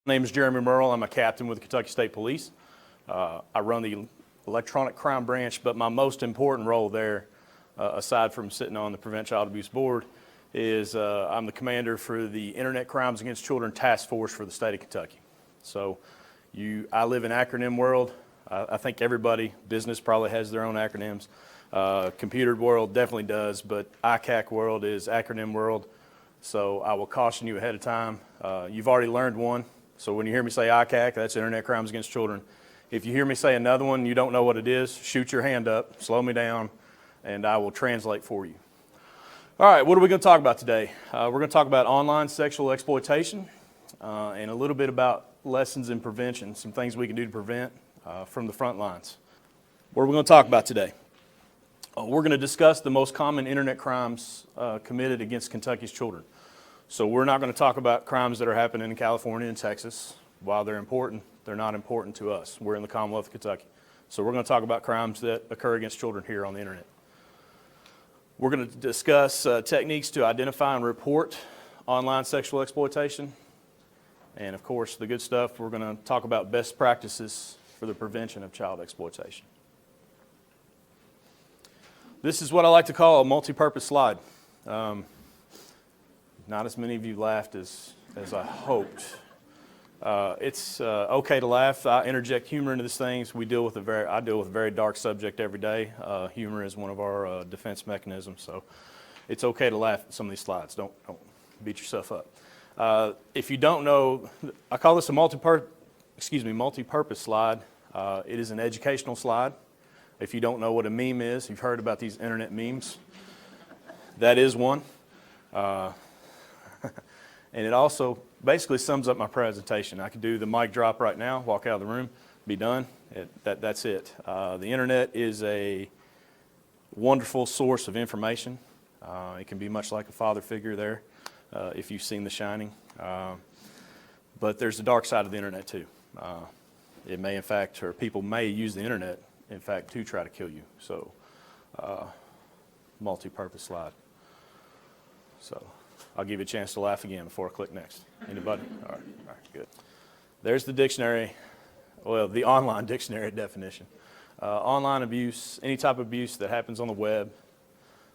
My name is Jeremy Merle. I'm a captain with the Kentucky State Police. I run the electronic crime branch, but my most important role there, aside from sitting on the Prevent Child Abuse Board, is I'm the commander for the Internet Crimes Against Children Task Force for the state of Kentucky. So I live in acronym world. I think everybody, business probably has their own acronyms. Computer world definitely does, but ITK world is acronym world. So I will caution you ahead of time. You've already learned one. So when you hear me say ITK, that's Internet Crimes Against Children. If you hear me say another one and you don't know what it is, shoot your hand up, slow me down, and I will translate for you. All right, what are we going to talk about today? We're going to talk about online sexual exploitation and a little bit about lessons in prevention, some things we can do to prevent from the front lines. What are we going to talk about today? We're going to discuss the most common internet crimes committed against Kentucky's children. So we're not going to talk about crimes that are happening in California and Texas. While they're important, they're not important to us. We're in the Commonwealth of Kentucky. So we're going to talk about crimes that occur against children here on the internet. We're going to discuss techniques to identify and report online sexual exploitation. And of course, the good stuff, we're going to talk about best practices for the prevention of child exploitation. This is what I like to call a multi-purpose slide. Not as many of you laughed as I hoped. It's okay to laugh. I interject humor into these things. I deal with a very dark subject every day. Humor is one of our defense mechanisms, so it's okay to laugh at some of these slides. Don't beat yourself up. If you don't know, I call this a multi-purpose slide. It is an educational slide. If you don't know what a meme is, you've heard about these internet memes. That is one. And it also basically sums up my presentation. I could do the mic drop right now, walk out of the room, be done. That's it. The internet is a wonderful source of information. It can be much like a father figure there, if you've seen The Shining. But there's the dark side of the internet too. It may in fact, or people may use the internet, in fact, to try to kill you. So, multi-purpose slide. So, I'll give you a chance to laugh again before I click next. Anybody? All right, good. There's the dictionary, well, the online dictionary definition. Online abuse, any type of abuse that happens on the web,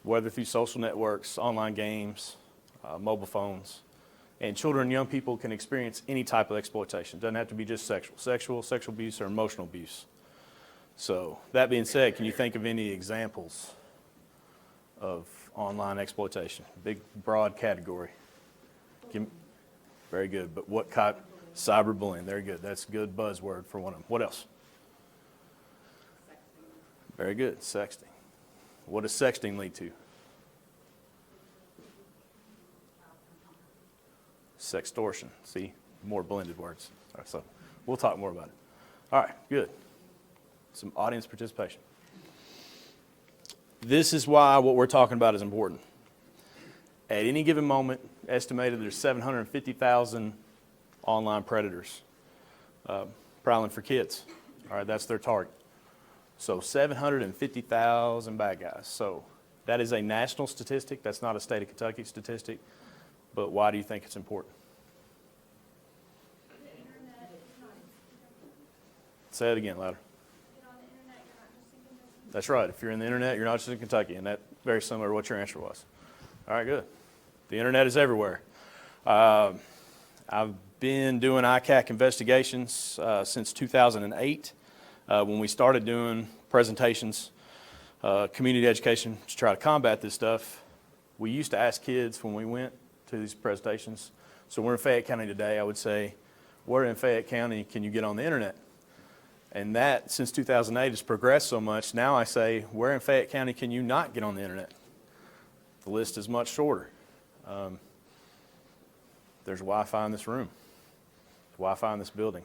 whether through social networks, online games, mobile phones, and children and young people can experience any type of exploitation. It doesn't have to be just sexual abuse, or emotional abuse. So, that being said, can you think of any examples of online exploitation? Big, broad category. Very good. But what kind? Cyberbullying. Very good. That's a good buzzword for one of them. What else? Sexting. Very good. Sexting. What does sexting lead to? Sextortion. See? More blended words. All right, so we'll talk more about it. All right, good. Some audience participation. This is why what we're talking about is important. At any given moment, estimated there's 750,000 online predators prowling for kids. All right, that's their target. So 750,000 bad guys. So that is a national statistic. That's not a state of Kentucky statistic. But why do you think it's important? Say it again, louder. That's right. If you're in the internet, you're not just in Kentucky, and that's very similar to what your answer was. All right, good. The internet is everywhere. I've been doing ITK investigations since 2008 when we started doing presentations, community education to try to combat this stuff. We used to ask kids when we went to these presentations, so we're in Fayette County today, I would say, where in Fayette County can you get on the internet? And that, since 2008, has progressed so much. Now I say, where in Fayette County can you not get on the internet? The list is much shorter. There's Wi-Fi in this room. There's Wi-Fi in this building.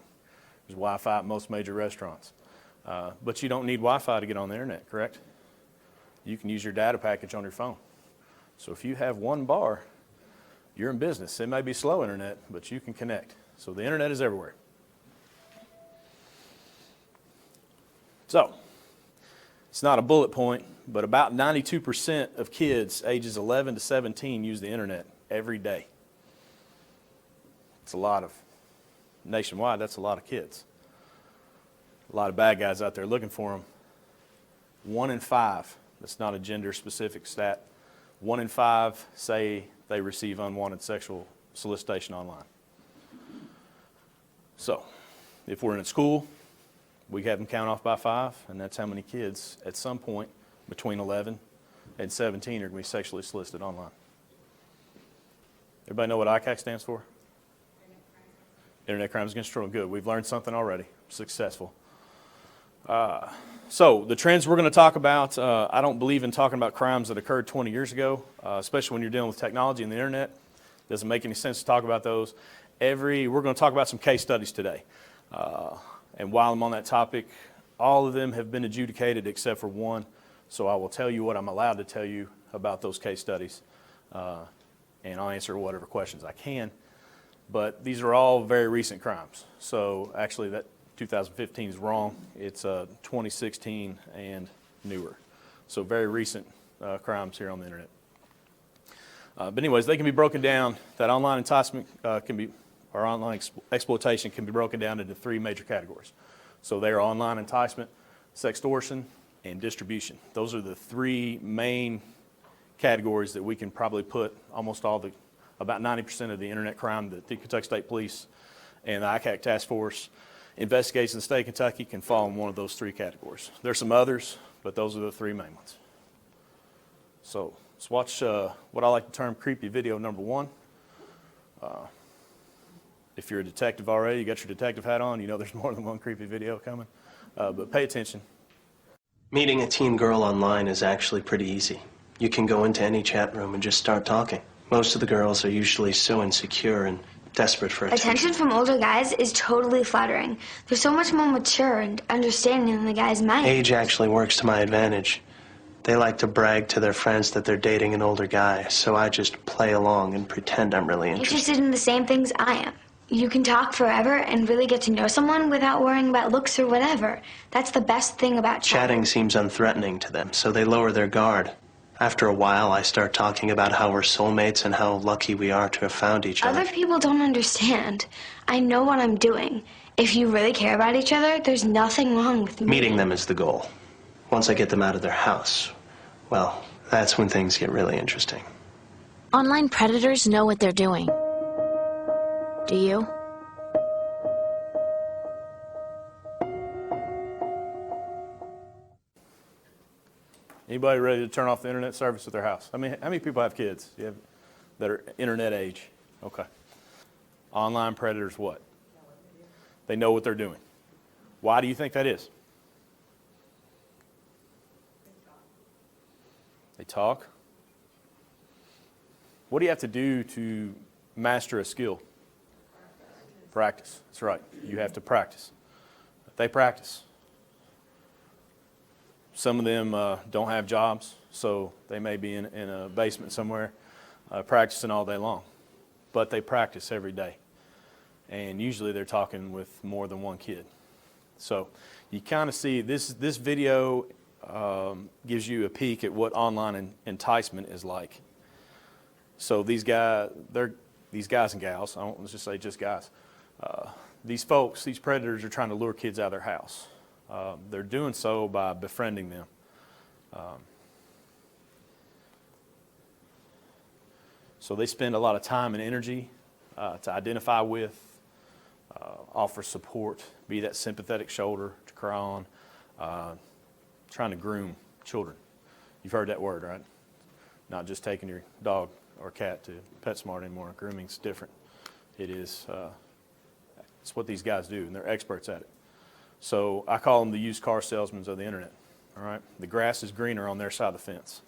There's Wi-Fi at most major restaurants. But you don't need Wi-Fi to get on the internet, correct? You can use your data package on your phone. So if you have one bar, you're in business. It may be slow internet, but you can connect. So the internet is everywhere. So, it's not a bullet point, but about 92% of kids ages 11 to 17 use the internet every day. It's a lot of nationwide, that's a lot of kids. A lot of bad guys out there looking for them. 1 in 5, that's not a gender-specific stat, 1 in 5 say they receive unwanted sexual solicitation online. So, if we're in a school, we have them count off by 5, and that's how many kids at some point between 11 and 17 are going to be sexually solicited online. Everybody know what ITK stands for? Internet Crimes Against Children. Good. We've learned something already. Successful. So the trends we're going to talk about, I don't believe in talking about crimes that occurred 20 years ago, especially when you're dealing with technology and the internet. It doesn't make any sense to talk about those. We're going to talk about some case studies today. And while I'm on that topic, all of them have been adjudicated except for one. So I will tell you what I'm allowed to tell you about those case studies. And I'll answer whatever questions I can. But these are all very recent crimes. So actually that 2015 is wrong. It's 2016 and newer. So very recent crimes here on the internet. But anyways, they can be broken down. That online enticement or online exploitation can be broken down into 3 major categories. So they are online enticement, sextortion, and distribution. Those are the 3 main categories that we can probably put about 90% of the internet crime that the Kentucky State Police and the ITK Task Force investigates in the state of Kentucky can fall in one of those 3 categories. There's some others, but those are the 3 main ones. So let's watch what I like to term creepy video number 1. If you're a detective already, you got your detective hat on, you know there's more than one creepy video coming. But pay attention. Meeting a teen girl online is actually pretty easy. You can go into any chat room and just start talking. Most of the girls are usually so insecure and desperate for attention. Attention from older guys is totally flattering. They're so much more mature and understanding than the guys my age. Age actually works to my advantage. They like to brag to their friends that they're dating an older guy, so I just play along and pretend I'm really Interested in the same things I am. You can talk forever and really get to know someone without worrying about looks or whatever. That's the best thing about Chatting seems unthreatening to them, so they lower their guard. After a while, I start talking about how we're soulmates and how lucky we are to have found each other. Other people don't understand. I know what I'm doing. If you really care about each other, there's nothing wrong with me. Meeting them is the goal. Once I get them out of their house, well, that's when things get really interesting. Online predators know what they're doing. Do you? Anybody ready to turn off the internet service at their house? How many people have kids that are internet age? Okay. Online predators what? They know what they're doing. Why do you think that is? They talk. What do you have to do to master a skill? Practice. That's right. You have to practice. They practice. Some of them don't have jobs, so they may be in a basement somewhere practicing all day long. But they practice every day. And usually they're talking with more than one kid. So you kind of see this video gives you a peek at what online enticement is like. So these guys and gals, let's just say just guys, these predators are trying to lure kids out of their house. They're doing so by befriending them. So they spend a lot of time and energy to identify with, offer support, be that sympathetic shoulder to cry on, trying to groom children. You've heard that word, right? Not just taking your dog or cat to PetSmart anymore. Grooming's different. It's what these guys do, and they're experts at it. So I call them the used car salesmen of the internet. All right? The grass is greener on their side of the fence.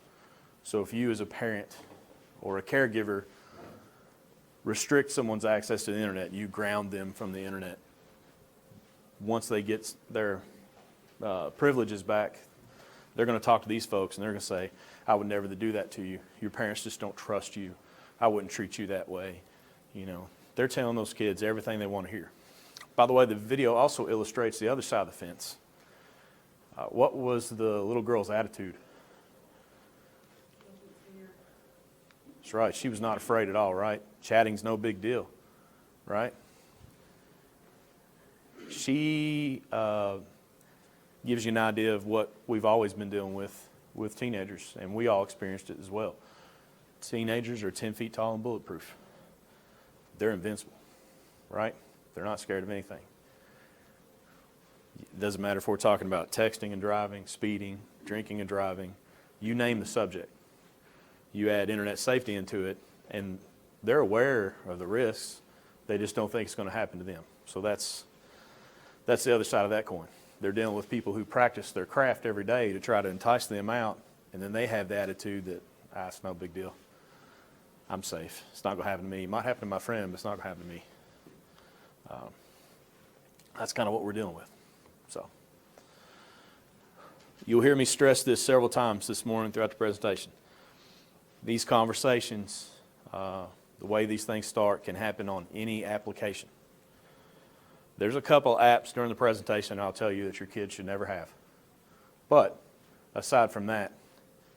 So if you as a parent or a caregiver restrict someone's access to the internet, you ground them from the internet. Once they get their privileges back, they're going to talk to these folks and they're going to say, I would never do that to you. Your parents just don't trust you. I wouldn't treat you that way. You know, they're telling those kids everything they want to hear. By the way, the video also illustrates the other side of the fence. What was the little girl's attitude? That's right. She was not afraid at all, right? Chatting's no big deal, right? she gives you an idea of what we've always been dealing with teenagers, and we all experienced it as well. Teenagers are 10 feet tall and bulletproof. They're invincible, right? They're not scared of anything. It doesn't matter if we're talking about texting and driving, speeding, drinking and driving, you name the subject. You add internet safety into it, and they're aware of the risks. They just don't think it's going to happen to them. So that's the other side of that coin. They're dealing with people who practice their craft every day to try to entice them out, and then they have the attitude that, it's no big deal. I'm safe. It's not going to happen to me. It might happen to my friend, but it's not going to happen to me. That's kind of what we're dealing with. So you'll hear me stress this several times this morning throughout the presentation. These conversations, the way these things start, can happen on any application. There's a couple apps during the presentation I'll tell you that your kids should never have. But aside from that,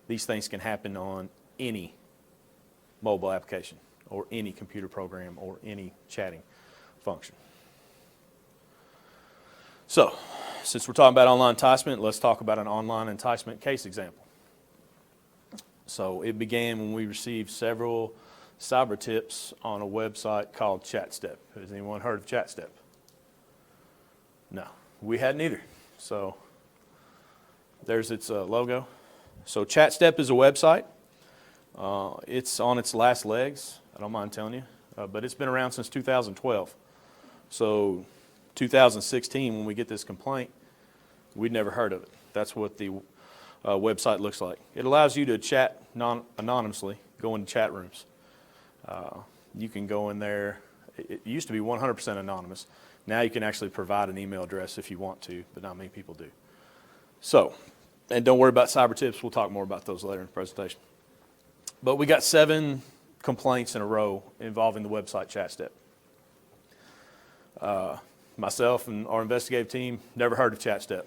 these things can happen on any mobile application or any computer program or any chatting function. So, since we're talking about online enticement, let's talk about an online enticement case example. So it began when we received several cyber tips on a website called ChatStep. Has anyone heard of ChatStep? No, we hadn't either. So there's its logo. So ChatStep is a website. It's on its last legs, I don't mind telling you, but it's been around since 2012. So 2016, when we get this complaint, we'd never heard of it. That's what the website looks like. It allows you to chat anonymously, go into chat rooms. You can go in there. It used to be 100% anonymous. Now you can actually provide an email address if you want to, but not many people do. So, and don't worry about cyber tips. We'll talk more about those later in the presentation. But we got 7 complaints in a row involving the website ChatStep. Myself and our investigative team never heard of ChatStep.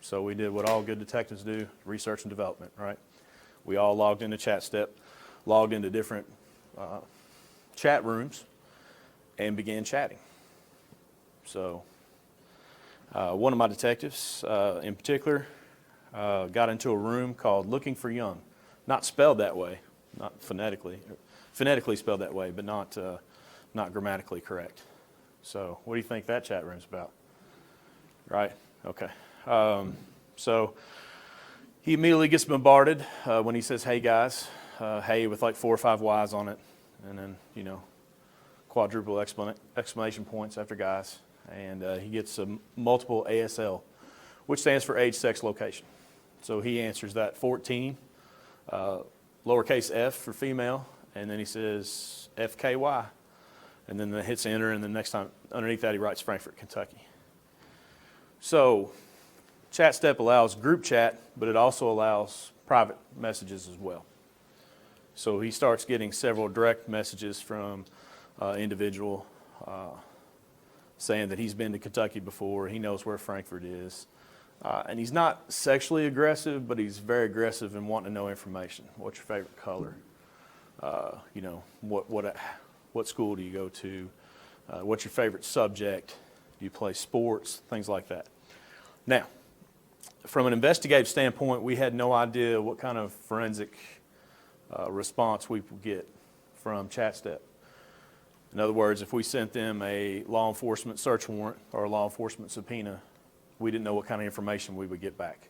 So we did what all good detectives do, research and development, right? We all logged into ChatStep, logged into different chat rooms, and began chatting. So one of my detectives in particular got into a room called Looking for Young. Not spelled that way, not phonetically spelled that way, but not grammatically correct. So what do you think that chat room's about? Right? Okay. So he immediately gets bombarded when he says, "Hey guys," "hey" with like 4 or 5 Y's on it, and then quadruple exclamation points after guys, and he gets multiple ASL, which stands for age, sex, location. So he answers that 14, lowercase f for female, and then he says FKY, and then hits enter, and the next time underneath that he writes Frankfort, Kentucky. So ChatStep allows group chat, but it also allows private messages as well. So he starts getting several direct messages from individual saying that he's been to Kentucky before, he knows where Frankfort is. And he's not sexually aggressive, but he's very aggressive in wanting to know information. What's your favorite color? What school do you go to? What's your favorite subject? Do you play sports? Things like that. Now, from an investigative standpoint, we had no idea what kind of forensic response we would get from ChatStep. In other words, if we sent them a law enforcement search warrant or a law enforcement subpoena, we didn't know what kind of information we would get back.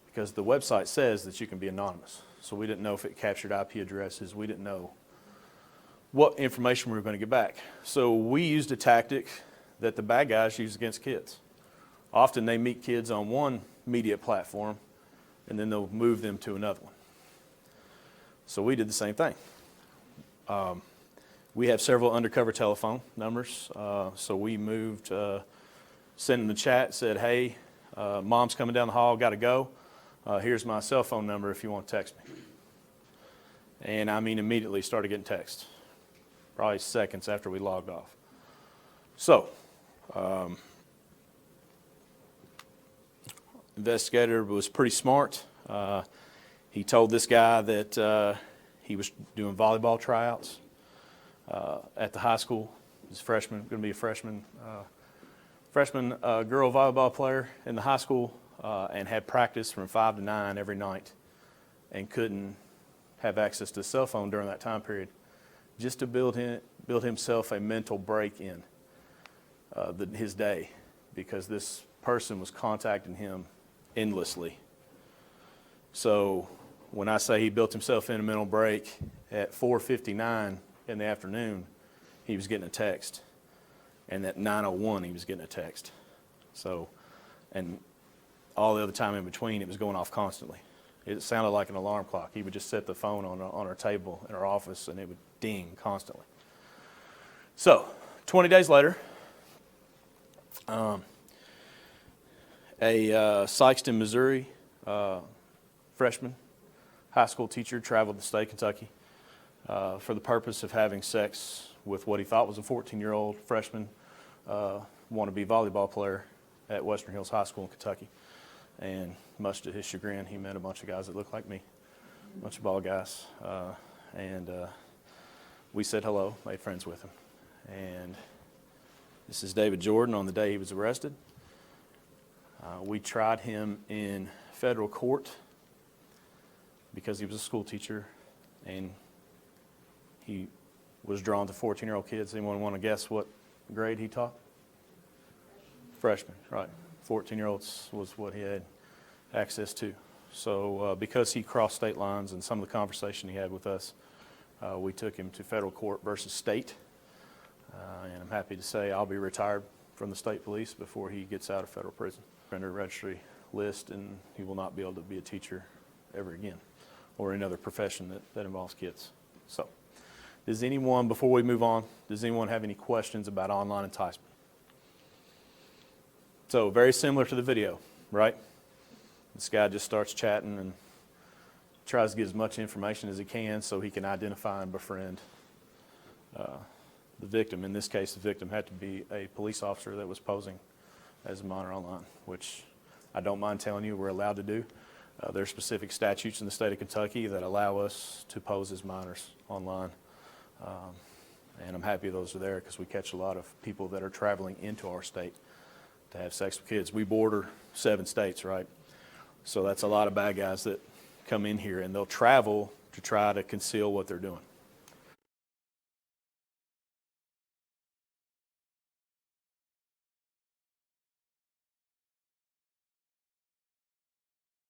Because the website says that you can be anonymous. So we didn't know if it captured IP addresses. We didn't know what information we were going to get back. So we used a tactic that the bad guys use against kids. Often they meet kids on one media platform, and then they'll move them to another one. So we did the same thing. We have several undercover telephone numbers. So we moved, sent in the chat, said, "Hey, mom's coming down the hall, got to go. Here's my cell phone number if you want to text me." And I mean immediately started getting texts, probably seconds after we logged off. So, investigator was pretty smart. He told this guy that he was doing volleyball tryouts at the high school. He's a freshman, going to be a freshman freshman girl volleyball player in the high school and had practice from 5 to 9 every night and couldn't have access to a cell phone during that time period, just to build himself a mental break in his day, because this person was contacting him endlessly. So when I say he built himself in a mental break, at 4:59 in the afternoon, he was getting a text. And at 9:01, he was getting a text. So, and all the other time in between, it was going off constantly. It sounded like an alarm clock. He would just set the phone on our table in our office, and it would ding constantly. So, 20 days later, a Sykeston, Missouri freshman high school teacher traveled to state Kentucky for the purpose of having sex with what he thought was a 14-year-old freshman wannabe volleyball player at Western Hills High School in Kentucky. And much to his chagrin, he met a bunch of guys that looked like me, a bunch of bald guys. And we said hello, made friends with him. And this is David Jordan on the day he was arrested. We tried him in federal court because he was a school teacher and he was drawn to 14-year-old kids. Anyone want to guess what grade he taught? Freshman, right. 14-year-olds was what he had access to. So because he crossed state lines and some of the conversation he had with us, we took him to federal court versus state. And I'm happy to say I'll be retired from the state police before he gets out of federal prison. Under registry list, and he will not be able to be a teacher ever again or any other profession that involves kids. So, does anyone, before we move on, does anyone have any questions about online enticement? So, very similar to the video, right? This guy just starts chatting and tries to get as much information as he can so he can identify and befriend the victim. In this case, the victim had to be a police officer that was posing as a minor online, which I don't mind telling you we're allowed to do. There are specific statutes in the state of Kentucky that allow us to pose as minors online. And I'm happy those are there because we catch a lot of people that are traveling into our state to have sex with kids. We border 7 states, right? So that's a lot of bad guys that come in here and they'll travel to try to conceal what they're doing.